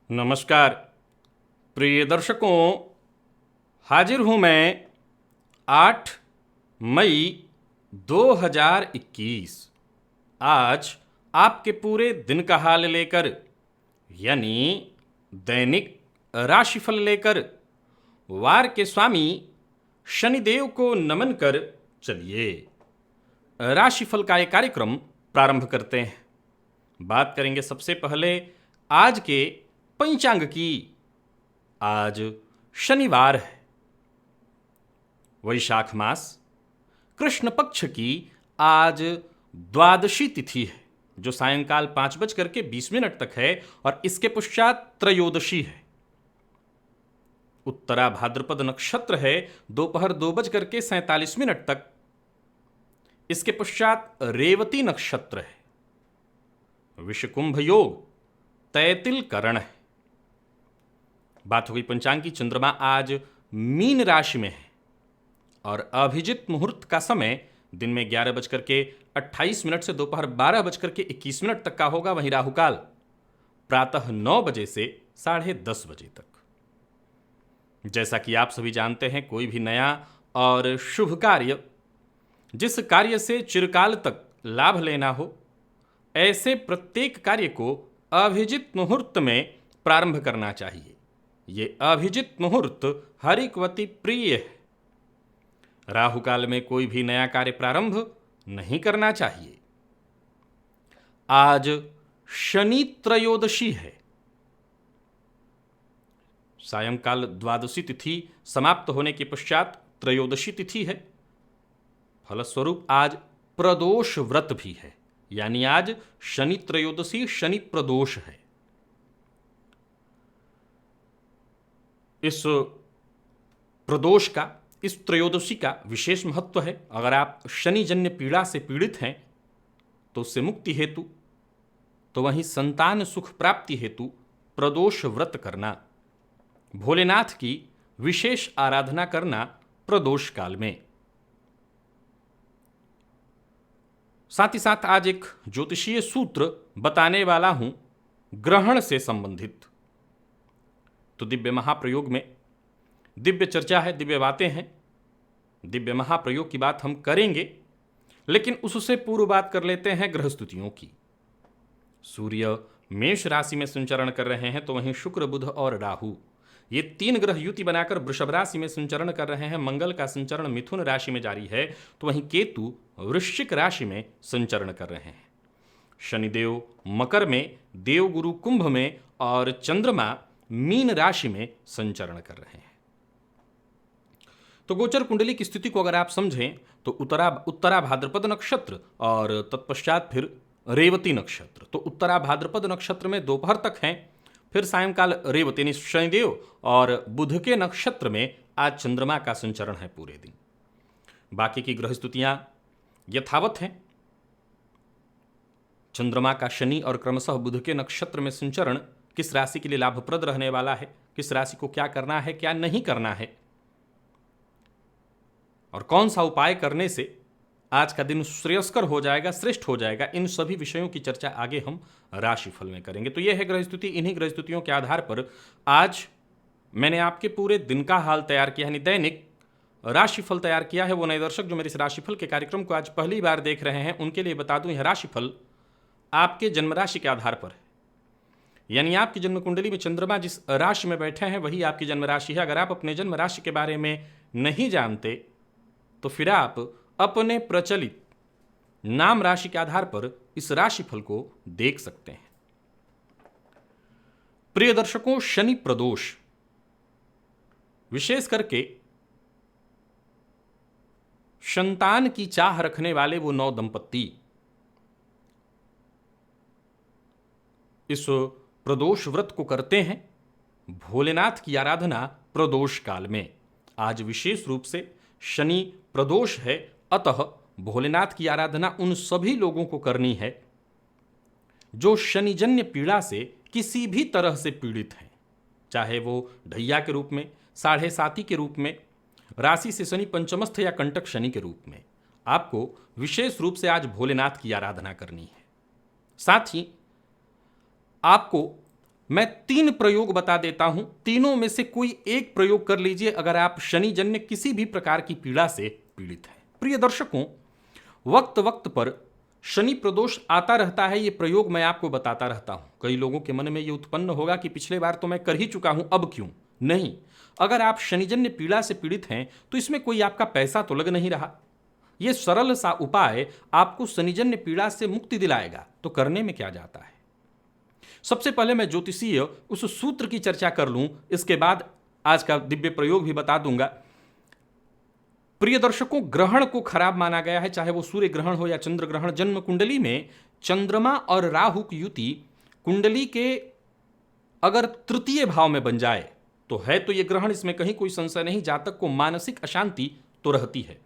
नमस्कार प्रिय दर्शकों, हाजिर हूँ मैं 8 मई 2021। आज आपके पूरे दिन का हाल लेकर, यानी दैनिक राशिफल लेकर, वार के स्वामी शनिदेव को नमन कर चलिए राशिफल का एक कार्यक्रम प्रारंभ करते हैं। बात करेंगे सबसे पहले आज के पंचांग की। आज शनिवार है, वैशाख मास कृष्ण पक्ष की आज द्वादशी तिथि है, जो सायंकाल 5:20 तक है, और इसके पश्चात त्रयोदशी है। उत्तरा भाद्रपद नक्षत्र है दोपहर 2:47 तक। इसके पश्चात रेवती नक्षत्र है। विषकुंभ योग तैतिल करण है। बात हो गई पंचांग की। चंद्रमा आज मीन राशि में है और अभिजित मुहूर्त का समय दिन में 11:28 से दोपहर 12:21 तक का होगा। वहीं राहुकाल प्रातः 9 बजे से 10:30 बजे तक। जैसा कि आप सभी जानते हैं, कोई भी नया और शुभ कार्य, जिस कार्य से चिरकाल तक लाभ लेना हो, ऐसे प्रत्येक कार्य को अभिजित मुहूर्त में प्रारंभ करना चाहिए। ये अभिजित मुहूर्त हरिकवती प्रिय है। राहुकाल में कोई भी नया कार्य प्रारंभ नहीं करना चाहिए। आज शनि त्रयोदशी है। सायंकाल द्वादशी तिथि समाप्त होने के पश्चात त्रयोदशी तिथि है। फलस्वरूप आज प्रदोष व्रत भी है, यानी आज शनि त्रयोदशी, शनि प्रदोष है। इस प्रदोष का, इस त्रयोदशी का विशेष महत्व है। अगर आप शनि जन्य पीड़ा से पीड़ित हैं तो उससे मुक्ति हेतु, तो वहीं संतान सुख प्राप्ति हेतु प्रदोष व्रत करना, भोलेनाथ की विशेष आराधना करना प्रदोष काल में। साथ ही साथ आज एक ज्योतिषीय सूत्र बताने वाला हूं, ग्रहण से संबंधित। तो दिव्य महाप्रयोग में दिव्य चर्चा है, दिव्य बातें हैं। दिव्य महाप्रयोग की बात हम करेंगे, लेकिन उससे पूर्व बात कर लेते हैं ग्रह स्थितियों की। सूर्य मेष राशि में संचरण कर रहे हैं, तो वहीं शुक्र, बुध और राहु, ये 3 ग्रह युति बनाकर वृषभ राशि में संचरण कर रहे हैं। मंगल का संचरण मिथुन राशि में जारी है, तो वहीं केतु वृश्चिक राशि में संचरण कर रहे हैं। शनिदेव मकर में, देवगुरु कुंभ में और चंद्रमा मीन राशि में संचरण कर रहे हैं। तो गोचर कुंडली की स्थिति को अगर आप समझें तो उत्तरा भाद्रपद नक्षत्र और तत्पश्चात फिर रेवती नक्षत्र। तो उत्तरा भाद्रपद नक्षत्र में दोपहर तक हैं, फिर सायंकाल रेवती यानी शनिदेव और बुध के नक्षत्र में आज चंद्रमा का संचरण है पूरे दिन। बाकी की ग्रह स्थितियां यथावत हैं। चंद्रमा का शनि और क्रमशः बुध के नक्षत्र में संचरण किस राशि के लिए लाभप्रद रहने वाला है, किस राशि को क्या करना है, क्या नहीं करना है, और कौन सा उपाय करने से आज का दिन श्रेयस्कर हो जाएगा, श्रेष्ठ हो जाएगा, इन सभी विषयों की चर्चा आगे हम राशिफल में करेंगे। तो यह है ग्रह स्थिति। इन्हीं ग्रह स्थितियों के आधार पर आज मैंने आपके पूरे दिन का हाल तैयार किया, यानी दैनिक राशिफल तैयार किया है। वो नए दर्शक जो मेरे इस राशिफल के कार्यक्रम को आज पहली बार देख रहे हैं, उनके लिए बता दूं, यह राशिफल आपके जन्म राशि के आधार पर है। यानी आपकी जन्म कुंडली में चंद्रमा जिस राशि में बैठे हैं वही आपकी जन्म राशि है। अगर आप अपने जन्म राशि के बारे में नहीं जानते तो फिर आप अपने प्रचलित नाम राशि के आधार पर इस राशिफल को देख सकते हैं। प्रिय दर्शकों, शनि प्रदोष विशेष करके संतान की चाह रखने वाले वो 9 दंपत्ति इस प्रदोष व्रत को करते हैं। भोलेनाथ की आराधना प्रदोष काल में। आज विशेष रूप से शनि प्रदोष है, अतः भोलेनाथ की आराधना उन सभी लोगों को करनी है जो शनिजन्य पीड़ा से किसी भी तरह से पीड़ित हैं, चाहे वो ढैया के रूप में, साढ़े साती के रूप में, राशि से शनि पंचमस्थ या कंटक शनि के रूप में। आपको विशेष रूप से आज भोलेनाथ की आराधना करनी है। साथ ही आपको मैं 3 प्रयोग बता देता हूं, तीनों में से कोई एक प्रयोग कर लीजिए अगर आप शनिजन्य किसी भी प्रकार की पीड़ा से पीड़ित हैं। प्रिय दर्शकों, वक्त वक्त पर शनि प्रदोष आता रहता है, ये प्रयोग मैं आपको बताता रहता हूं। कई लोगों के मन में ये उत्पन्न होगा कि पिछले बार तो मैं कर ही चुका हूं, अब क्यों? नहीं, अगर आप शनिजन्य पीड़ा से पीड़ित हैं तो इसमें कोई आपका पैसा तो लग नहीं रहा। यह सरल सा उपाय आपको शनिजन्य पीड़ा से मुक्ति दिलाएगा, तो करने में क्या जाता है। सबसे पहले मैं ज्योतिषीय उस सूत्र की चर्चा कर लूं, इसके बाद आज का दिव्य प्रयोग भी बता दूंगा। प्रिय दर्शकों, ग्रहण को खराब माना गया है, चाहे वो सूर्य ग्रहण हो या चंद्र ग्रहण। जन्म कुंडली में चंद्रमा और राहु की युति कुंडली के अगर तृतीय भाव में बन जाए तो है तो ये ग्रहण, इसमें कहीं कोई संशय नहीं। जातक को मानसिक अशांति तो रहती है।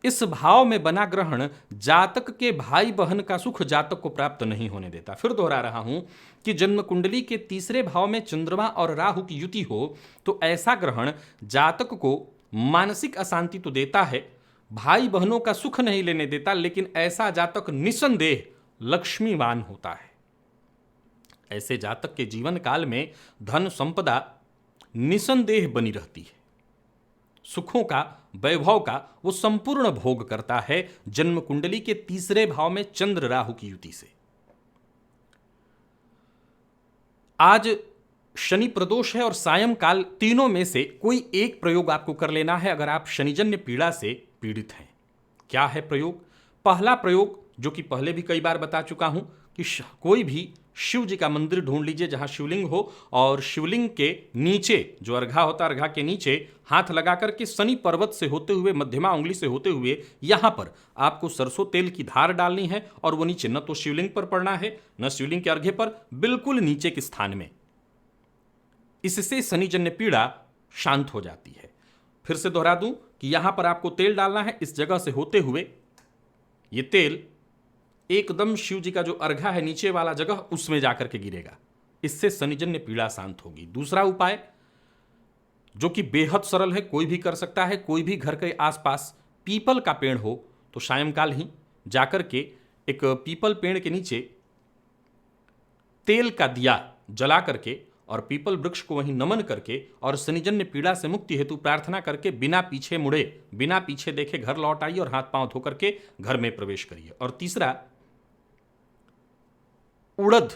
इस भाव में बना ग्रहण जातक के भाई बहन का सुख जातक को प्राप्त नहीं होने देता। फिर दोहरा रहा हूं कि जन्म कुंडली के तीसरे भाव में चंद्रमा और राहु की युति हो तो ऐसा ग्रहण जातक को मानसिक अशांति तो देता है, भाई बहनों का सुख नहीं लेने देता, लेकिन ऐसा जातक निसंदेह लक्ष्मीवान होता है। ऐसे जातक के जीवन काल में धन संपदा निसंदेह बनी रहती है। सुखों का, वैभव का वो संपूर्ण भोग करता है जन्म कुंडली के तीसरे भाव में चंद्र राहु की युति से। आज शनि प्रदोष है और सायंकाल तीनों में से कोई एक प्रयोग आपको कर लेना है अगर आप शनिजन्य पीड़ा से पीड़ित हैं। क्या है प्रयोग? पहला प्रयोग, जो कि पहले भी कई बार बता चुका हूं, कि कोई भी शिव जी का मंदिर ढूंढ लीजिए जहां शिवलिंग हो, और शिवलिंग के नीचे जो अर्घा होता है, अर्घा के नीचे हाथ लगा करके शनि पर्वत से होते हुए, मध्यमा उंगली से होते हुए यहां पर आपको सरसों तेल की धार डालनी है, और वो नीचे न तो शिवलिंग पर पड़ना है न शिवलिंग के अर्घे पर, बिल्कुल नीचे के स्थान में। इससे शनिजन्य पीड़ा शांत हो जाती है। फिर से दोहरा दूं कि यहां पर आपको तेल डालना है, इस जगह से होते हुए ये तेल एकदम शिव जी का जो अर्घा है नीचे वाला जगह, उसमें जाकर के गिरेगा। इससे शनिजन्य पीड़ा शांत होगी। दूसरा उपाय जो कि बेहद सरल है, कोई भी कर सकता है। कोई भी घर के आसपास पीपल का पेड़ हो तो सायंकाल ही जाकर के एक पीपल पेड़ के नीचे तेल का दिया जला करके और पीपल वृक्ष को वहीं नमन करके और शनिजन्य पीड़ा से मुक्ति हेतु प्रार्थना करके बिना पीछे मुड़े, बिना पीछे देखे घर लौट आइए और हाथ पांव धो करके घर में प्रवेश करिए। और तीसरा, उड़द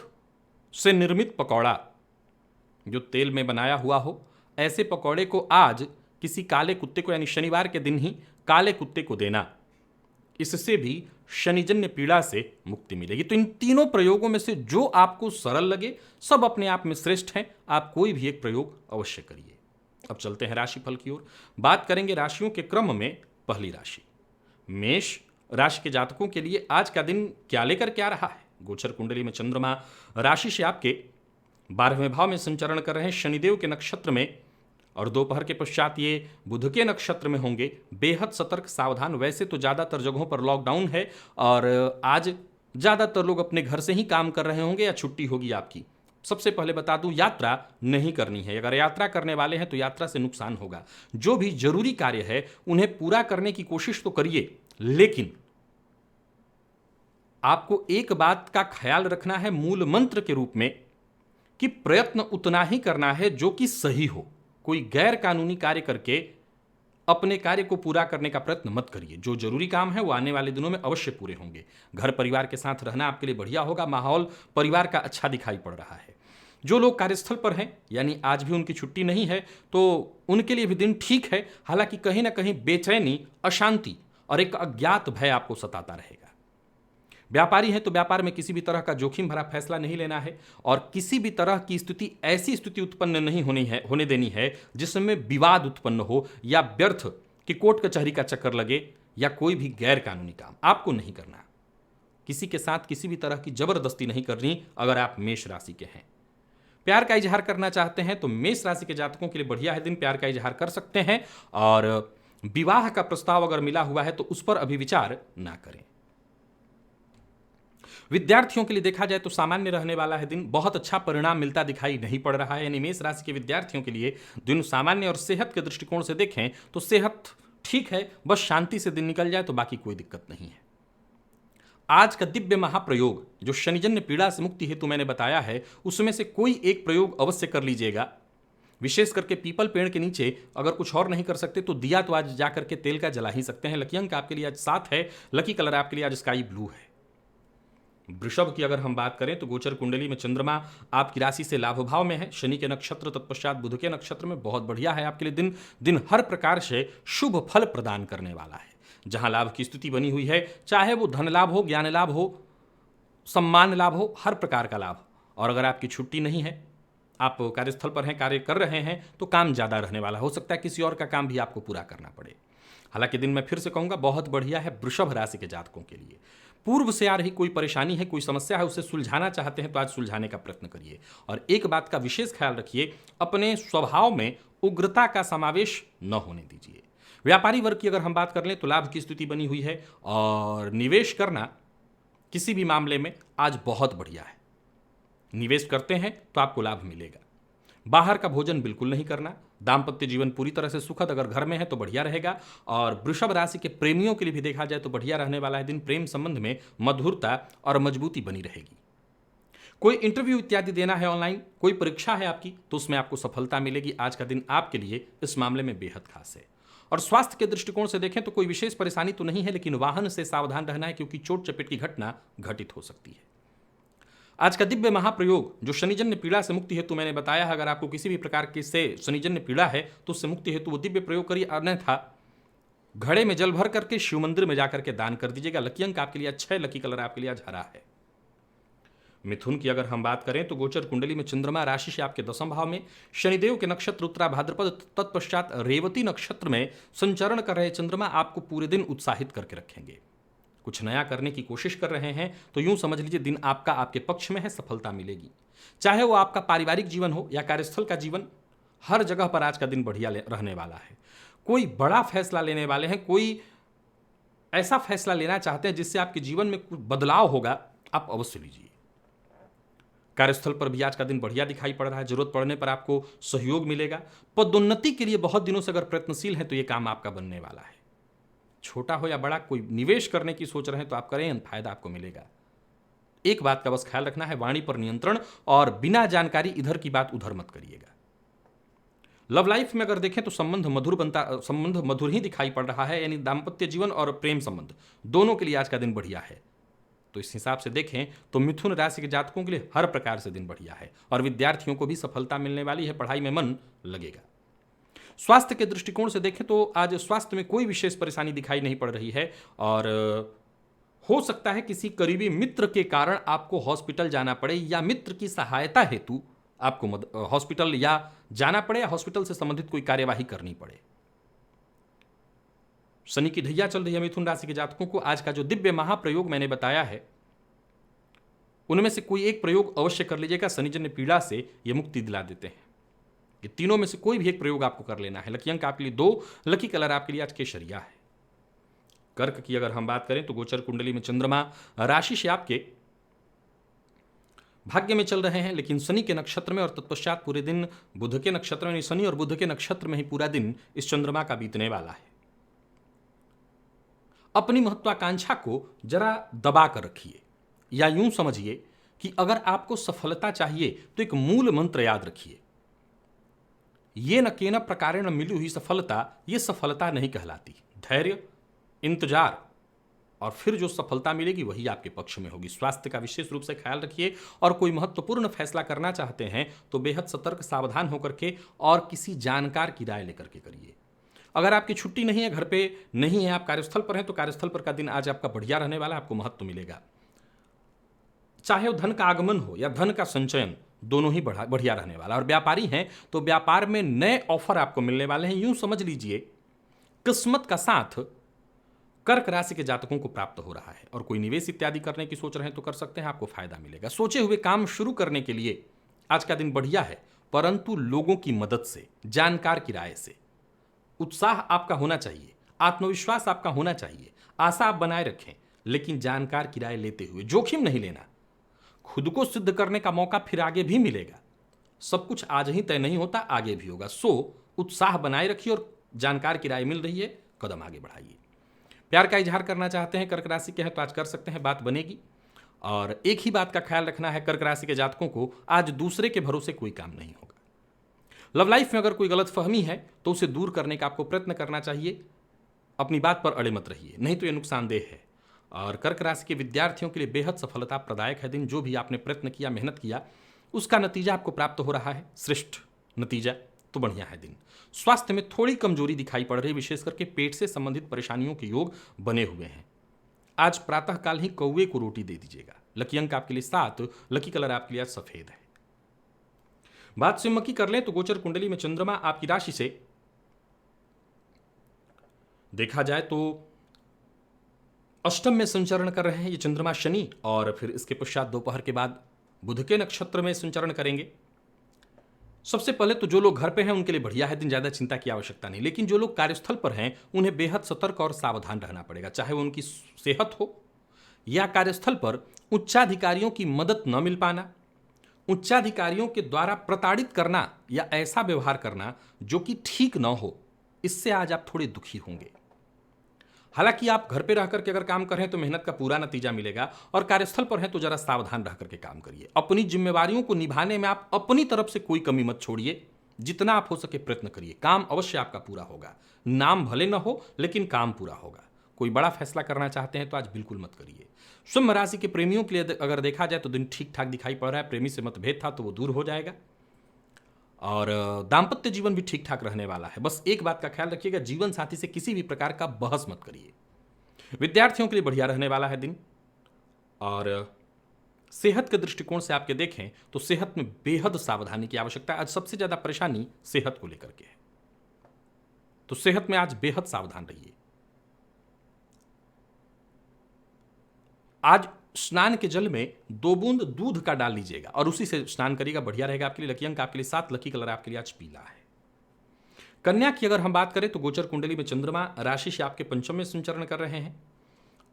से निर्मित पकौड़ा जो तेल में बनाया हुआ हो, ऐसे पकौड़े को आज किसी काले कुत्ते को, यानी शनिवार के दिन ही काले कुत्ते को देना। इससे भी शनिजन्य पीड़ा से मुक्ति मिलेगी। तो इन तीनों प्रयोगों में से जो आपको सरल लगे, सब अपने आप में श्रेष्ठ हैं, आप कोई भी एक प्रयोग अवश्य करिए। अब चलते हैं राशिफल की ओर। बात करेंगे राशियों के क्रम में। पहली राशि मेष राशि के जातकों के लिए आज का दिन क्या लेकर क्या रहा है। गोचर कुंडली में चंद्रमा राशि से आपके 12वें भाव में संचरण कर रहे हैं, शनिदेव के नक्षत्र में, और दोपहर के पश्चात ये बुध के नक्षत्र में होंगे। बेहद सतर्क, सावधान। वैसे तो ज़्यादातर जगहों पर लॉकडाउन है और आज ज़्यादातर लोग अपने घर से ही काम कर रहे होंगे या छुट्टी होगी आपकी। सबसे पहले बता दूं, यात्रा नहीं करनी है। अगर यात्रा करने वाले हैं तो यात्रा से नुकसान होगा। जो भी जरूरी कार्य है उन्हें पूरा करने की कोशिश तो करिए, लेकिन आपको एक बात का ख्याल रखना है मूल मंत्र के रूप में, कि प्रयत्न उतना ही करना है जो कि सही हो। कोई गैर कानूनी कार्य करके अपने कार्य को पूरा करने का प्रयत्न मत करिए। जो जरूरी काम है वो आने वाले दिनों में अवश्य पूरे होंगे। घर परिवार के साथ रहना आपके लिए बढ़िया होगा। माहौल परिवार का अच्छा दिखाई पड़ रहा है। जो लोग कार्यस्थल पर हैं, यानी आज भी उनकी छुट्टी नहीं है, तो उनके लिए भी दिन ठीक है। हालांकि कहीं ना कहीं बेचैनी, अशांति और एक अज्ञात भय आपको सताता रहेगा। व्यापारी है तो व्यापार में किसी भी तरह का जोखिम भरा फैसला नहीं लेना है, और किसी भी तरह की स्थिति, ऐसी स्थिति उत्पन्न नहीं होने देनी है जिसमें विवाद उत्पन्न हो या व्यर्थ कि कोर्ट कचहरी का चक्कर लगे या कोई भी गैर कानूनी काम आपको नहीं करना। किसी के साथ किसी भी तरह की जबरदस्ती नहीं करनी अगर आप मेष राशि के हैं। प्यार का इजहार करना चाहते हैं तो मेष राशि के जातकों के लिए बढ़िया है दिन, प्यार का इजहार कर सकते हैं। और विवाह का प्रस्ताव अगर मिला हुआ है तो उस पर अभी विचार ना करें। विद्यार्थियों के लिए देखा जाए तो सामान्य रहने वाला है दिन, बहुत अच्छा परिणाम मिलता दिखाई नहीं पड़ रहा है। यानी मेष राशि के विद्यार्थियों के लिए दिन सामान्य, और सेहत के दृष्टिकोण से देखें तो सेहत ठीक है, बस शांति से दिन निकल जाए तो बाकी कोई दिक्कत नहीं है। आज का दिव्य महाप्रयोग जो शनिजन्य पीड़ा से मुक्ति हेतु मैंने बताया है, उसमें से कोई एक प्रयोग अवश्य कर लीजिएगा। विशेष करके पीपल पेड़ के नीचे अगर कुछ और नहीं कर सकते तो दिया तो आज जाकर के तेल का जला ही सकते हैं। लकी अंक आपके लिए आज 7 है, लकी कलर आपके लिए आज स्काई ब्लू है। वृषभ की अगर हम बात करें तो गोचर कुंडली में चंद्रमा आपकी राशि से लाभ भाव में है, शनि के नक्षत्र तत्पश्चात बुध के नक्षत्र में, बहुत बढ़िया है आपके लिए। दिन हर प्रकार से शुभ फल प्रदान करने वाला है। जहां लाभ की स्थिति बनी हुई है, चाहे वो धन लाभ हो, ज्ञान लाभ हो, सम्मान लाभ हो, हर प्रकार का लाभ। और अगर आपकी छुट्टी नहीं है, आप कार्यस्थल पर हैं, कार्य कर रहे हैं, तो काम ज़्यादा रहने वाला। हो सकता है किसी और का काम भी आपको पूरा करना पड़े। हालांकि दिन मैं फिर से कहूँगा बहुत बढ़िया है वृषभ राशि के जातकों के लिए। पूर्व से आ रही कोई परेशानी है, कोई समस्या है, उसे सुलझाना चाहते हैं तो आज सुलझाने का प्रयत्न करिए। और एक बात का विशेष ख्याल रखिए, अपने स्वभाव में उग्रता का समावेश न होने दीजिए। व्यापारी वर्ग की अगर हम बात कर लें तो लाभ की स्थिति बनी हुई है और निवेश करना किसी भी मामले में आज बहुत बढ़िया है। निवेश करते हैं तो आपको लाभ मिलेगा। बाहर का भोजन बिल्कुल नहीं करना। दाम्पत्य जीवन पूरी तरह से सुखद अगर घर में है तो बढ़िया रहेगा। और वृषभ राशि के प्रेमियों के लिए भी देखा जाए तो बढ़िया रहने वाला है दिन। प्रेम संबंध में मधुरता और मजबूती बनी रहेगी। कोई इंटरव्यू इत्यादि देना है ऑनलाइन, कोई परीक्षा है आपकी, तो उसमें आपको सफलता मिलेगी। आज का दिन आपके लिए इस मामले में बेहद खास है। और स्वास्थ्य के दृष्टिकोण से देखें तो कोई विशेष परेशानी तो नहीं है, लेकिन वाहन से सावधान रहना है क्योंकि चोट चपेट की घटना घटित हो सकती है। आज का दिव्य महाप्रयोग जो शनिजन्य पीड़ा से मुक्ति हेतु मैंने बताया है, अगर आपको किसी भी प्रकार की से शनिजन्य पीड़ा है तो उससे मुक्ति हेतु वो दिव्य प्रयोग करिए। अन्यथा घड़े में जल भर करके शिव मंदिर में जाकर के दान कर दीजिएगा। लकी अंक आपके लिए अच्छा है, लकी कलर आपके लिए आज हरा है। मिथुन की अगर हम बात करें तो गोचर कुंडली में चंद्रमा राशि से आपके 10वें भाव में, शनिदेव के नक्षत्र उत्तरा भाद्रपद तत्पश्चात रेवती नक्षत्र में संचरण कर रहे चंद्रमा आपको पूरे दिन उत्साहित करके रखेंगे। कुछ नया करने की कोशिश कर रहे हैं तो यूं समझ लीजिए दिन आपका आपके पक्ष में है, सफलता मिलेगी। चाहे वो आपका पारिवारिक जीवन हो या कार्यस्थल का जीवन, हर जगह पर आज का दिन बढ़िया रहने वाला है। कोई बड़ा फैसला लेने वाले हैं, कोई ऐसा फैसला लेना चाहते हैं जिससे आपके जीवन में कुछ बदलाव होगा, आप अवश्य लीजिए। कार्यस्थल पर भी आज का दिन बढ़िया दिखाई पड़ रहा है। जरूरत पड़ने पर आपको सहयोग मिलेगा। पदोन्नति के लिए बहुत दिनों से अगर प्रयत्नशील हैं तो ये काम आपका बनने वाला है। छोटा हो या बड़ा, कोई निवेश करने की सोच रहे हैं तो आप करें, फायदा आपको मिलेगा। एक बात का बस ख्याल रखना है, वाणी पर नियंत्रण और बिना जानकारी इधर की बात उधर मत करिएगा। लव लाइफ में अगर देखें तो संबंध मधुर ही दिखाई पड़ रहा है, यानी दाम्पत्य जीवन और प्रेम संबंध दोनों के लिए आज का दिन बढ़िया है। तो इस हिसाब से देखें तो मिथुन राशि के जातकों के लिए हर प्रकार से दिन बढ़िया है और विद्यार्थियों को भी सफलता मिलने वाली है, पढ़ाई में मन लगेगा। स्वास्थ्य के दृष्टिकोण से देखें तो आज स्वास्थ्य में कोई विशेष परेशानी दिखाई नहीं पड़ रही है और हो सकता है किसी करीबी मित्र के कारण आपको हॉस्पिटल जाना पड़े या मित्र की सहायता हेतु आपको हॉस्पिटल या जाना पड़े या हॉस्पिटल से संबंधित कोई कार्यवाही करनी पड़े। शनि की ढैया चल रही है मिथुन राशि के जातकों को। आज का जो दिव्य महाप्रयोग मैंने बताया है उनमें से कोई एक प्रयोग अवश्य कर लीजिएगा। शनिजन्य पीड़ा से ये मुक्ति दिला देते हैं। ये तीनों में से कोई भी एक प्रयोग आपको कर लेना है। लकी अंक आपके लिए 2, लकी कलर आपके लिए आज केसरिया है। कर्क की अगर हम बात करें तो गोचर कुंडली में चंद्रमा राशि से आपके भाग्य में चल रहे हैं, लेकिन शनि के नक्षत्र में और तत्पश्चात पूरे दिन बुध के नक्षत्र में, शनि और बुध के नक्षत्र में ही पूरा दिन इस चंद्रमा का बीतने वाला है। अपनी महत्वाकांक्षा को जरा दबा कर रखिए, या यूं समझिए कि अगर आपको सफलता चाहिए तो एक मूल मंत्र याद रखिए, ये न केन प्रकारेण मिली हुई सफलता ये सफलता नहीं कहलाती। धैर्य, इंतजार और फिर जो सफलता मिलेगी वही आपके पक्ष में होगी। स्वास्थ्य का विशेष रूप से ख्याल रखिए और कोई महत्वपूर्ण फैसला करना चाहते हैं तो बेहद सतर्क सावधान होकर के और किसी जानकार की राय लेकर के करिए। अगर आपकी छुट्टी नहीं है, घर पे नहीं है, आप कार्यस्थल पर हैं तो कार्यस्थल पर का दिन आज आपका बढ़िया रहने वाला है, आपको महत्व मिलेगा। चाहे वो धन का आगमन हो या धन का संचयन, दोनों ही बढ़िया रहने वाला। और व्यापारी हैं तो व्यापार में नए ऑफर आपको मिलने वाले हैं। यूं समझ लीजिए किस्मत का साथ कर्क राशि के जातकों को प्राप्त हो रहा है। और कोई निवेश इत्यादि करने की सोच रहे हैं तो कर सकते हैं, आपको फायदा मिलेगा। सोचे हुए काम शुरू करने के लिए आज का दिन बढ़िया है, परंतु लोगों की मदद से, जानकार की राय से। उत्साह आपका होना चाहिए, आत्मविश्वास आपका होना चाहिए, आशा आप बनाए रखें, लेकिन जानकार की राय लेते हुए जोखिम नहीं लेना। खुद को सिद्ध करने का मौका फिर आगे भी मिलेगा। सब कुछ आज ही तय नहीं होता, आगे भी होगा। सो उत्साह बनाए रखिए और जानकार की राय मिल रही है, कदम आगे बढ़ाइए। प्यार का इजहार करना चाहते हैं, कर्क राशि के हैं तो आज कर सकते हैं, बात बनेगी। और एक ही बात का ख्याल रखना है, कर्क राशि के जातकों को आज दूसरे के भरोसे कोई काम नहीं होगा। लव लाइफ में अगर कोई गलत फहमी है तो उसे दूर करने का आपको प्रयत्न करना चाहिए, अपनी बात पर अड़े मत रहिए, नहीं तो ये नुकसानदेह है। और कर्क राशि के विद्यार्थियों के लिए बेहद सफलता प्रदायक है दिन। जो भी आपने प्रयत्न किया, मेहनत किया, उसका नतीजा आपको प्राप्त हो रहा है, श्रेष्ठ नतीजा, तो बढ़िया है दिन। स्वास्थ्य में थोड़ी कमजोरी दिखाई पड़ रही है, विशेष करके पेट से संबंधित परेशानियों के योग बने हुए हैं। आज प्रातःकाल ही कौवे को रोटी दे दीजिएगा। लकी अंक आपके लिए 7, लकी कलर आपके लिए आज सफेद है। बात सिंह की कर लें तो गोचर कुंडली में चंद्रमा आपकी राशि से देखा जाए तो अष्टम में संचरण कर रहे हैं ये चंद्रमा शनि, और फिर इसके पश्चात दोपहर के बाद बुध के नक्षत्र में संचरण करेंगे। सबसे पहले तो जो लोग घर पे हैं उनके लिए बढ़िया है दिन, ज्यादा चिंता की आवश्यकता नहीं। लेकिन जो लोग कार्यस्थल पर हैं उन्हें बेहद सतर्क और सावधान रहना पड़ेगा, चाहे वो उनकी सेहत हो या कार्यस्थल पर उच्चाधिकारियों की मदद न मिल पाना, उच्चाधिकारियों के द्वारा प्रताड़ित करना या ऐसा व्यवहार करना जो कि ठीक न हो, इससे आज आप थोड़े दुखी होंगे। हालांकि आप घर पे रह करके अगर काम कर रहे हैं तो मेहनत का पूरा नतीजा मिलेगा, और कार्यस्थल पर हैं तो जरा सावधान रह करके काम करिए। अपनी जिम्मेवारियों को निभाने में आप अपनी तरफ से कोई कमी मत छोड़िए, जितना आप हो सके प्रयत्न करिए, काम अवश्य आपका पूरा होगा। नाम भले न हो लेकिन काम पूरा होगा। कोई बड़ा फैसला करना चाहते हैं तो आज बिल्कुल मत करिए। सिंह राशि के प्रेमियों के लिए अगर देखा जाए तो दिन ठीक ठाक दिखाई पड़ रहा है। प्रेमी से मतभेद था तो वो दूर हो जाएगा, और दाम्पत्य जीवन भी ठीक ठाक रहने वाला है। बस एक बात का ख्याल रखिएगा, जीवन साथी से किसी भी प्रकार का बहस मत करिए। विद्यार्थियों के लिए बढ़िया रहने वाला है दिन, और सेहत के दृष्टिकोण से आपके देखें तो सेहत में बेहद सावधानी की आवश्यकता है। आज सबसे ज्यादा परेशानी सेहत को लेकर के है, तो सेहत में आज बेहद सावधान रहिए। आज स्नान के जल में 2 बूंद दूध का डाल लीजिएगा और उसी से स्नान करिएगा, बढ़िया रहेगा आपके लिए। लकी अंक आपके लिए 7, लकी कलर आपके लिए आज पीला है। कन्या की अगर हम बात करें तो गोचर कुंडली में चंद्रमा राशि से आपके पंचम में संचरण कर रहे हैं,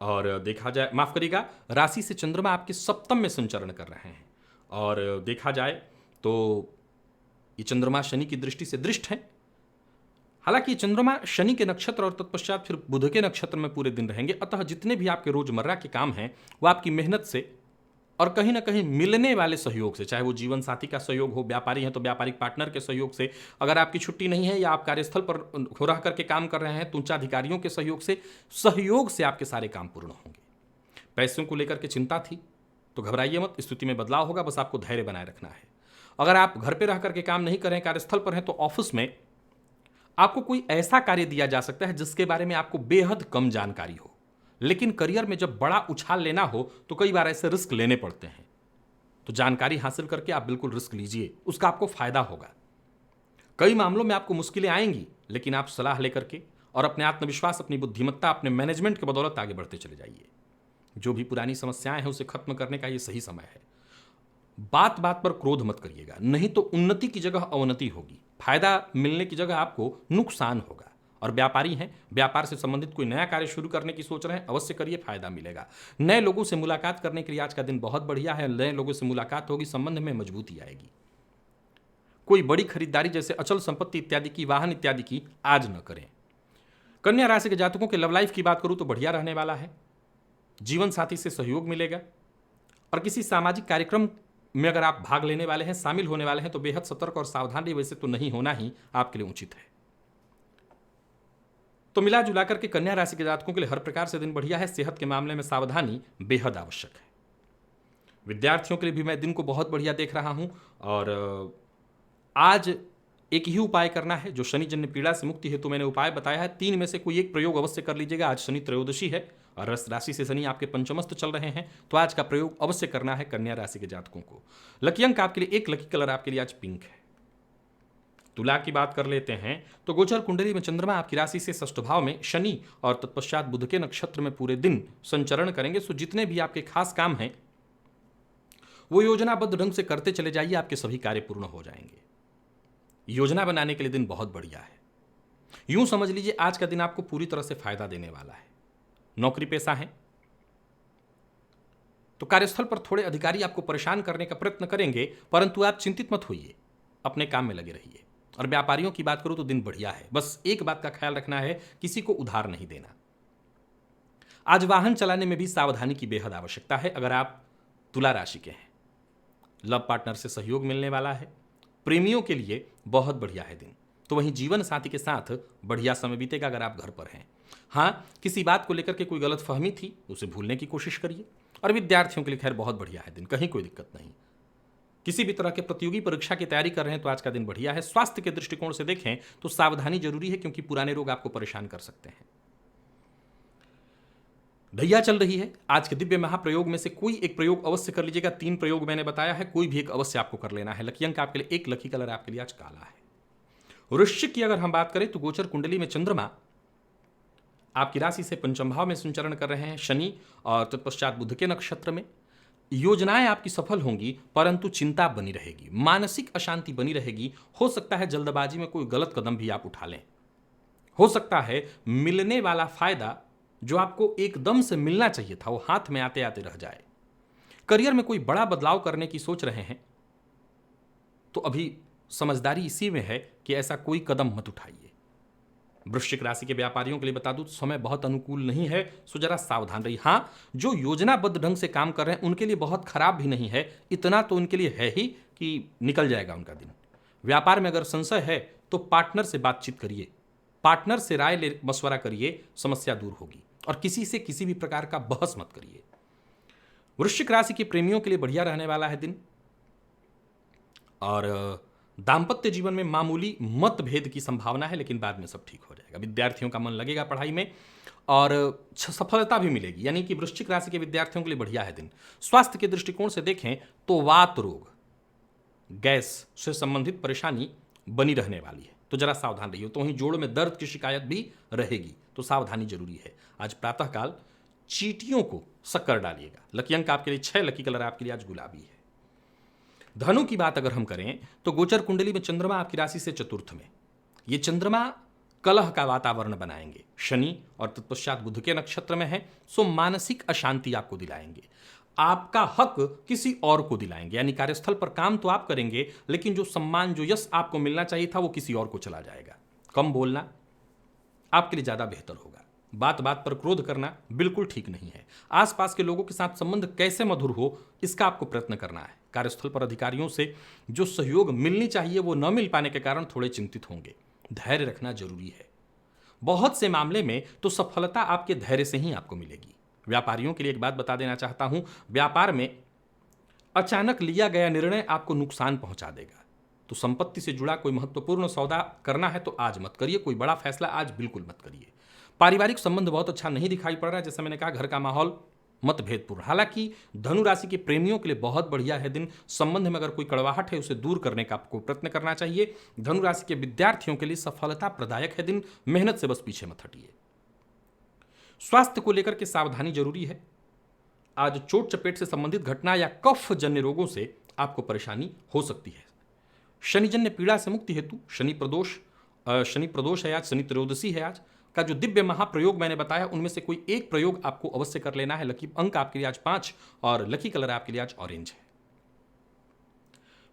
और देखा जाए, माफ करिएगा, राशि से चंद्रमा आपके सप्तम में संचरण कर रहे हैं, और देखा जाए तो ये चंद्रमा शनि की दृष्टि से दृष्ट है। हालांकि चंद्रमा शनि के नक्षत्र और तत्पश्चात फिर बुध के नक्षत्र में पूरे दिन रहेंगे, अतः जितने भी आपके रोजमर्रा के काम हैं वो आपकी मेहनत से और कहीं ना कहीं मिलने वाले सहयोग से, चाहे वो जीवन साथी का सहयोग हो, व्यापारी हैं तो व्यापारिक पार्टनर के सहयोग से, अगर आपकी छुट्टी नहीं है या आप कार्यस्थल पर रह करके काम कर रहे हैं तो उच्चाधिकारियों के सहयोग से आपके सारे काम पूर्ण होंगे। पैसों को लेकर के चिंता थी तो घबराइए मत, स्थिति में बदलाव होगा, बस आपको धैर्य बनाए रखना है। अगर आप घर पर रह करके काम नहीं करें, कार्यस्थल पर हैं, तो ऑफिस में आपको कोई ऐसा कार्य दिया जा सकता है जिसके बारे में आपको बेहद कम जानकारी हो, लेकिन करियर में जब बड़ा उछाल लेना हो तो कई बार ऐसे रिस्क लेने पड़ते हैं। तो जानकारी हासिल करके आप बिल्कुल रिस्क लीजिए, उसका आपको फायदा होगा। कई मामलों में आपको मुश्किलें आएंगी, लेकिन आप सलाह लेकर के और अपने आत्मविश्वास, अपनी बुद्धिमत्ता, अपने मैनेजमेंट के बदौलत आगे बढ़ते चले जाइए। जो भी पुरानी समस्याएं हैं उसे खत्म करने का ये सही समय है। बात बात पर क्रोध मत करिएगा, नहीं तो उन्नति की जगह अवनति होगी, फायदा मिलने की जगह आपको नुकसान होगा। और व्यापारी हैं, व्यापार से संबंधित कोई नया कार्य शुरू करने की सोच रहे हैं, अवश्य करिए, फायदा मिलेगा। नए लोगों से मुलाकात करने के लिए आज का दिन बहुत बढ़िया है। नए लोगों से मुलाकात होगी, संबंध में मजबूती आएगी। कोई बड़ी खरीदारी जैसे अचल संपत्ति इत्यादि की, वाहन इत्यादि की आज न करें। कन्या राशि के जातकों के लव लाइफ की बात करूं तो बढ़िया रहने वाला है। जीवन साथी से सहयोग मिलेगा, और किसी सामाजिक कार्यक्रम में अगर आप भाग लेने वाले हैं, शामिल होने वाले हैं, तो बेहद सतर्क और सावधान रहिए। वैसे तो नहीं होना ही आपके लिए उचित है। तो मिला जुला करके कन्या राशि के जातकों के लिए हर प्रकार से दिन बढ़िया है। सेहत के मामले में सावधानी बेहद आवश्यक है। विद्यार्थियों के लिए भी मैं दिन को बहुत बढ़िया देख रहा हूं, और आज एक ही उपाय करना है जो शनि जन्य पीड़ा से मुक्ति है। तो मैंने उपाय बताया है, 3 में से कोई एक प्रयोग अवश्य कर लीजिएगा। आज शनि त्रयोदशी है और राशि से शनि आपके पंचमस्त चल रहे हैं, तो आज का प्रयोग अवश्य करना है कन्या राशि के जातकों को। लकी अंक आपके लिए 1, लकी कलर आपके लिए आज पिंक है। तुला की बात कर लेते हैं तो गोचर कुंडली में चंद्रमा आपकी राशि से षष्ठ भाव में, शनि और तत्पश्चात बुध के नक्षत्र में पूरे दिन संचरण करेंगे। सो जितने भी आपके खास काम हैं वो योजनाबद्ध ढंग से करते चले जाइए, आपके सभी कार्य पूर्ण हो जाएंगे। योजना बनाने के लिए दिन बहुत बढ़िया है। यूं समझ लीजिए आज का दिन आपको पूरी तरह से फायदा देने वाला है। नौकरी पेशा है तो कार्यस्थल पर थोड़े अधिकारी आपको परेशान करने का प्रयत्न करेंगे, परंतु आप चिंतित मत होइए, अपने काम में लगे रहिए। और व्यापारियों की बात करूं तो दिन बढ़िया है। बस एक बात का ख्याल रखना है, किसी को उधार नहीं देना। आज वाहन चलाने में भी सावधानी की बेहद आवश्यकता है। अगर आप तुला राशि के हैं, लव पार्टनर से सहयोग मिलने वाला है, प्रेमियों के लिए बहुत बढ़िया है दिन। तो वहीं जीवन साथी के साथ बढ़िया समय बीतेगा अगर आप घर पर हैं। हाँ, किसी बात को लेकर के कोई गलत फहमी थी उसे भूलने की कोशिश करिए। और विद्यार्थियों के लिए खैर बहुत बढ़िया है दिन, कहीं कोई दिक्कत नहीं। किसी भी तरह के प्रतियोगी परीक्षा की तैयारी कर रहे हैं तो आज का दिन बढ़िया है। स्वास्थ्य के दृष्टिकोण से देखें तो सावधानी जरूरी है, क्योंकि पुराने रोग आपको परेशान कर सकते हैं। ढैया चल रही है। आज के दिव्य महाप्रयोग में से कोई एक प्रयोग अवश्य कर लीजिएगा। 3 प्रयोग मैंने बताया है, कोई भी एक अवश्य आपको कर लेना है। लकी अंक आपके लिए 1, लकी कलर आपके लिए आज काला है। वृश्चिक की अगर हम बात करें तो गोचर कुंडली में चंद्रमा आपकी राशि से पंचम भाव में संचरण कर रहे हैं शनि, और तत्पश्चात बुध के नक्षत्र में। योजनाएं आपकी सफल होंगी, परंतु चिंता बनी रहेगी, मानसिक अशांति बनी रहेगी। हो सकता है जल्दबाजी में कोई गलत कदम भी आप उठा लें। हो सकता है मिलने वाला फायदा जो आपको एकदम से मिलना चाहिए था वो हाथ में आते आते रह जाए। करियर में कोई बड़ा बदलाव करने की सोच रहे हैं तो अभी समझदारी इसी में है कि ऐसा कोई कदम मत उठाइए। वृश्चिक राशि के व्यापारियों के लिए बता दूं, समय बहुत अनुकूल नहीं है, सो जरा सावधान रहिए। हाँ, जो योजनाबद्ध ढंग से काम कर रहे हैं उनके लिए बहुत खराब भी नहीं है, इतना तो उनके लिए है ही कि निकल जाएगा उनका दिन। व्यापार में अगर संशय है तो पार्टनर से बातचीत करिए, पार्टनर से राय ले मशवरा करिए, समस्या दूर होगी। और किसी से किसी भी प्रकार का बहस मत करिए। वृश्चिक राशि के प्रेमियों के लिए बढ़िया रहने वाला है दिन। और दाम्पत्य जीवन में मामूली मतभेद की संभावना है, लेकिन बाद में सब ठीक हो जाएगा। विद्यार्थियों का मन लगेगा पढ़ाई में और सफलता भी मिलेगी, यानी कि वृश्चिक राशि के विद्यार्थियों के लिए बढ़िया है दिन। स्वास्थ्य के दृष्टिकोण से देखें तो वात रोग, गैस से संबंधित परेशानी बनी रहने वाली है, तो जरा सावधान रहिए। तो वहीं जोड़ों में दर्द की शिकायत भी रहेगी, तो सावधानी जरूरी है। आज प्रातःकाल चींटियों को शक्कर डालिएगा। लकी अंक आपके लिए 6, लकी कलर आपके लिए आज गुलाबी है। धनु की बात अगर हम करें तो गोचर कुंडली में चंद्रमा आपकी राशि से चतुर्थ में। ये चंद्रमा कलह का वातावरण बनाएंगे, शनि और तत्पश्चात बुध के नक्षत्र में है, सो मानसिक अशांति आपको दिलाएंगे। आपका हक किसी और को दिलाएंगे, यानी कार्यस्थल पर काम तो आप करेंगे, लेकिन जो सम्मान जो यश आपको मिलना चाहिए था वो किसी और को चला जाएगा। कम बोलना आपके लिए ज्यादा बेहतर होगा। बात बात पर क्रोध करना बिल्कुल ठीक नहीं है। आसपास के लोगों के साथ संबंध कैसे मधुर हो, इसका आपको प्रयत्न करना है। कार्यस्थल पर अधिकारियों से जो सहयोग मिलनी चाहिए वो न मिल पाने के कारण थोड़े चिंतित होंगे। धैर्य रखना जरूरी है। बहुत से मामले में तो सफलता आपके धैर्य से ही आपको मिलेगी। व्यापारियों के लिए एक बात बता देना चाहता हूं, व्यापार में अचानक लिया गया निर्णय आपको नुकसान पहुंचा देगा। तो संपत्ति से जुड़ा कोई महत्वपूर्ण सौदा करना है तो आज मत करिए, कोई बड़ा फैसला आज बिल्कुल मत करिए। पारिवारिक संबंध बहुत अच्छा नहीं दिखाई पड़ रहा है, जैसे मैंने कहा घर का माहौल मतभेदपूर्ण। हालांकि धनु राशि के प्रेमियों के लिए बहुत बढ़िया है दिन। संबंध में अगर कोई कड़वाहट है उसे दूर करने का आपको प्रयत्न करना चाहिए। धनु राशि के विद्यार्थियों के लिए सफलता प्रदायक है दिन, मेहनत से बस पीछे मत हटिए। स्वास्थ्य को लेकर के सावधानी जरूरी है। आज चोट चपेट से संबंधित घटना या कफ जन्य रोगों से आपको परेशानी हो सकती है। शनिजन्य पीड़ा से मुक्ति हेतु शनि प्रदोष है आज, शनि त्रयोदशी है आज का जो दिव्य महाप्रयोग मैंने बताया उनमें से कोई एक प्रयोग आपको अवश्य कर लेना है। लकी अंक आपके लिए आज 5 और लकी कलर आपके लिए आज ऑरेंज है।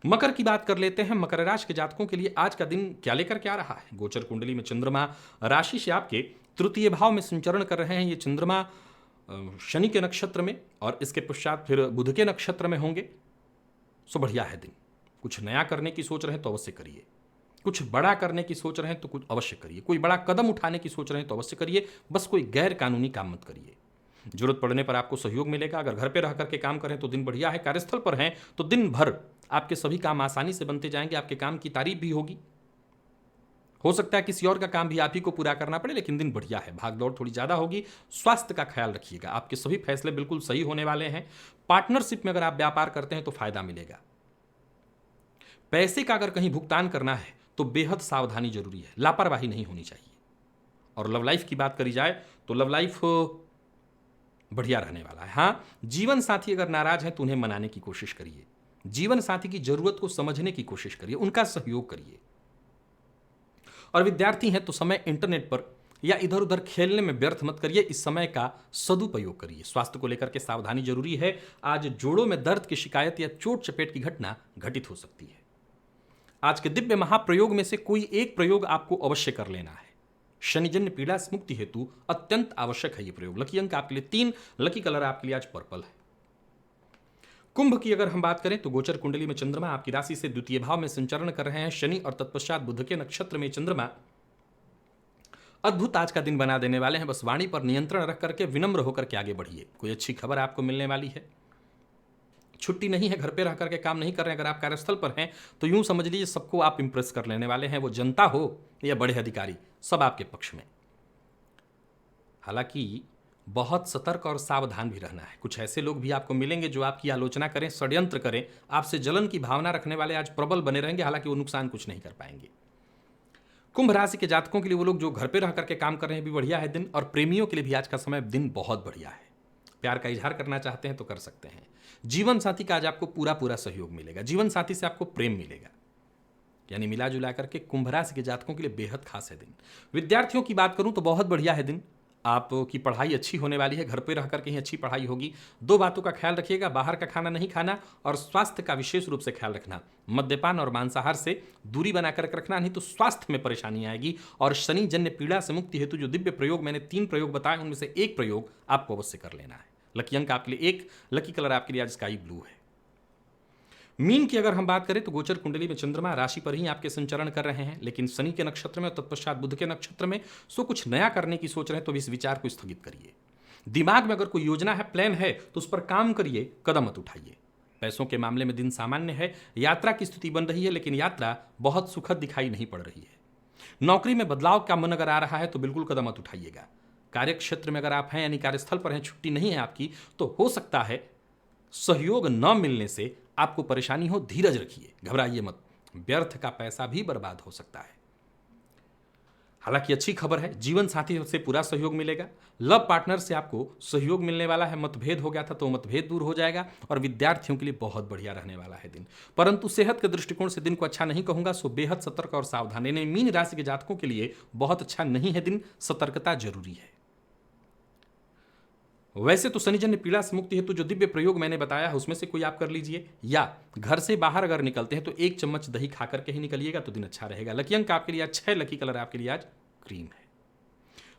मकर की बात कर लेते हैं। मकर राशि के जातकों के लिए आज का दिन क्या लेकर के आ रहा है। गोचर कुंडली में चंद्रमा राशि से आपके तृतीय भाव में संचरण कर रहे हैं। ये चंद्रमा शनि के नक्षत्र में और इसके पश्चात फिर बुध के नक्षत्र में होंगे। सो बढ़िया है दिन। कुछ नया करने की सोच रहे हैं तो अवश्य करिए, कुछ बड़ा करने की सोच रहे हैं तो कुछ अवश्य करिए, कोई बड़ा कदम उठाने की सोच रहे हैं तो अवश्य करिए, बस कोई गैर कानूनी काम मत करिए। जरूरत पड़ने पर आपको सहयोग मिलेगा। अगर घर पे रह करके काम करें तो दिन बढ़िया है। कार्यस्थल पर हैं तो दिन भर आपके सभी काम आसानी से बनते जाएंगे, आपके काम की तारीफ भी होगी। हो सकता है किसी और का काम भी आप ही को पूरा करना पड़े, लेकिन दिन बढ़िया है। भाग दौड़ थोड़ी ज्यादा होगी। स्वास्थ्य का ख्याल रखिएगा, आपके सभी फैसले बिल्कुल सही होने वाले हैं। पार्टनरशिप में अगर आप व्यापार करते हैं तो फायदा मिलेगा। पैसे का अगर कहीं भुगतान करना है तो बेहद सावधानी जरूरी है, लापरवाही नहीं होनी चाहिए। और लव लाइफ की बात करी जाए तो लव लाइफ बढ़िया रहने वाला है। हाँ, जीवन साथी अगर नाराज है तो उन्हें मनाने की कोशिश करिए। जीवन साथी की जरूरत को समझने की कोशिश करिए, उनका सहयोग करिए। और विद्यार्थी हैं तो समय इंटरनेट पर या इधर उधर खेलने में व्यर्थ मत करिए, इस समय का सदुपयोग करिए। स्वास्थ्य को लेकर के सावधानी जरूरी है। आज जोड़ों में दर्द की शिकायत या चोट चपेट की घटना घटित हो सकती है। आज के दिव्य महाप्रयोग में से कोई एक प्रयोग आपको अवश्य कर लेना है। शनिजन्य पीड़ा से मुक्ति हेतु अत्यंत आवश्यक है ये प्रयोग। लकी अंक आपके लिए 3, लकी कलर आपके लिए आज पर्पल है। कुंभ की अगर हम बात करें तो गोचर कुंडली में चंद्रमा आपकी राशि से द्वितीय भाव में संचरण कर रहे हैं शनि, और तत्पश्चात बुध के नक्षत्र में चंद्रमा अद्भुत आज का दिन बना देने वाले हैं। बस वाणी पर नियंत्रण रख करके विनम्र होकर के आगे बढ़िए। कोई अच्छी खबर आपको मिलने वाली है। छुट्टी नहीं है, घर पे रह करके काम नहीं कर रहे हैं। अगर आप कार्यस्थल पर हैं तो यूं समझ लीजिए सबको आप इंप्रेस कर लेने वाले हैं। वो जनता हो या बड़े अधिकारी, सब आपके पक्ष में। हालांकि बहुत सतर्क और सावधान भी रहना है। कुछ ऐसे लोग भी आपको मिलेंगे जो आपकी आलोचना करें, षड्यंत्र करें, आपसे जलन की भावना रखने वाले आज प्रबल बने रहेंगे। हालांकि वो नुकसान कुछ नहीं कर पाएंगे। कुंभ राशि के जातकों के लिए, वो लोग जो घर पे रह करके काम कर रहे हैं, भी बढ़िया है दिन। और प्रेमियों के लिए भी आज का समय दिन बहुत बढ़िया है। प्यार का इजहार करना चाहते हैं तो कर सकते हैं। जीवन साथी का आज आपको पूरा सहयोग मिलेगा। जीवन साथी से आपको प्रेम मिलेगा, यानी मिला जुला करके कुंभ राशि के जातकों के लिए बेहद खास है दिन। विद्यार्थियों की बात करूं तो बहुत बढ़िया है दिन। आपकी पढ़ाई अच्छी होने वाली है। घर पे रह करके ही अच्छी पढ़ाई होगी। 2 बातों का ख्याल रखिएगा, बाहर का खाना नहीं खाना, और स्वास्थ्य का विशेष रूप से ख्याल रखना। मद्यपान और मांसाहार से दूरी बनाकर रखना, नहीं तो स्वास्थ्य में परेशानी आएगी। और शनि जन्य पीड़ा से मुक्ति हेतु जो दिव्य प्रयोग, मैंने 3 प्रयोग बताए, उनमें से एक प्रयोग आपको अवश्य कर लेना है। लकी अंक आपके लिए 1, लकी कलर आपके लिए आज स्काई ब्लू है। मीन की अगर हम बात करें तो गोचर कुंडली में चंद्रमा राशि पर ही आपके संचरण कर रहे हैं, लेकिन शनि के नक्षत्र में और तत्पश्चात बुध के नक्षत्र में। सो कुछ नया करने की सोच रहे हैं तो इस विचार को स्थगित करिए। दिमाग में अगर कोई योजना है, प्लान है, तो उस पर काम करिए, कदम मत उठाइए। पैसों के मामले में दिन सामान्य है। यात्रा की स्थिति बन रही है, लेकिन यात्रा बहुत सुखद दिखाई नहीं पड़ रही है। नौकरी में बदलाव का मन अगर आ रहा है तो बिल्कुल कदम मत उठाइएगा। कार्य क्षेत्र में अगर आप हैं, यानी कार्यस्थल पर हैं, छुट्टी नहीं है आपकी, तो हो सकता है सहयोग न मिलने से आपको परेशानी हो। धीरज रखिए, घबराइए मत। व्यर्थ का पैसा भी बर्बाद हो सकता है। हालांकि अच्छी खबर है, जीवन साथी से पूरा सहयोग मिलेगा। लव पार्टनर से आपको सहयोग मिलने वाला है। मतभेद हो गया था तो मतभेद दूर हो जाएगा। और विद्यार्थियों के लिए बहुत बढ़िया रहने वाला है दिन। परंतु सेहत के दृष्टिकोण से दिन को अच्छा नहीं कहूंगा। सो बेहद सतर्क और सावधान। यानी मीन राशि के जातकों के लिए बहुत अच्छा नहीं है दिन। सतर्कता जरूरी है। वैसे तो शनिजन्य पीड़ा से मुक्ति हेतु जो दिव्य प्रयोग मैंने बताया है, उसमें से कोई आप कर लीजिए, या घर से बाहर अगर निकलते हैं तो 1 चम्मच दही खा करके ही निकलिएगा तो दिन अच्छा रहेगा। लकी अंक आपके लिए आज 6, लकी कलर आपके लिए आज क्रीम है।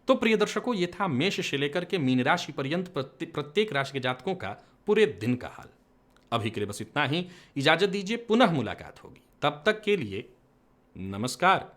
तो प्रिय दर्शकों, ये था मेष से लेकर के मीन राशि पर्यंत प्रत्येक राशि के जातकों का पूरे दिन का हाल। अभी के लिए बस इतना ही। इजाजत दीजिए, पुनः मुलाकात होगी। तब तक के लिए नमस्कार।